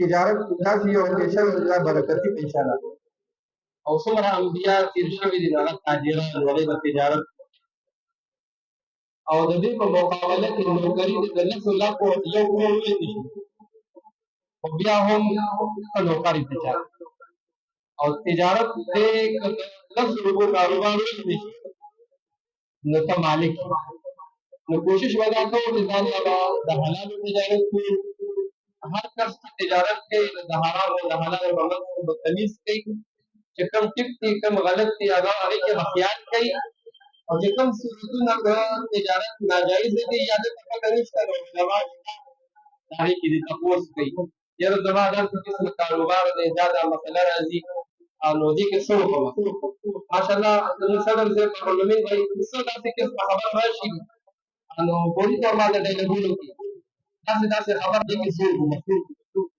تجارت داسې یو پیشه ده د برکتي پیشه ده او څومره انبیا تیر شوي دي هغه تاجران هغوی د تجارت او د دې په مقابله کې نوکري د لسو لاکو یو کروڑ ویل شي خو بیا هم ښه نوکري ته چا او تجارت دې که د لسو روپو کاروبار ویل شي نو ته مالک نو کوشش به دا کوو چې ځان به د حلالو تجارت کوو هر کس چې تجارت کوي د حرام او د حلالو په منځ کې به تمیز کوي چې کوم ټیک دي کوم غلط دي هغه هغې کې به خیال کوي او چې کوم صورتونه د تجارت ناجایز دي یا دلته پته نشته نو علما شته هغې کې دې تپوس کوي یاره زما داسې قسم کاروبار دی دا مسله راځي او نو دې کې څه وکړم ماشاءالله زموږ صدر صاحب پارلمنټ وایي څه داسې قسمه خبر راشي نو پولیس ورباندې ډایلګونه کوي داسې خبر دی کې څه وکړو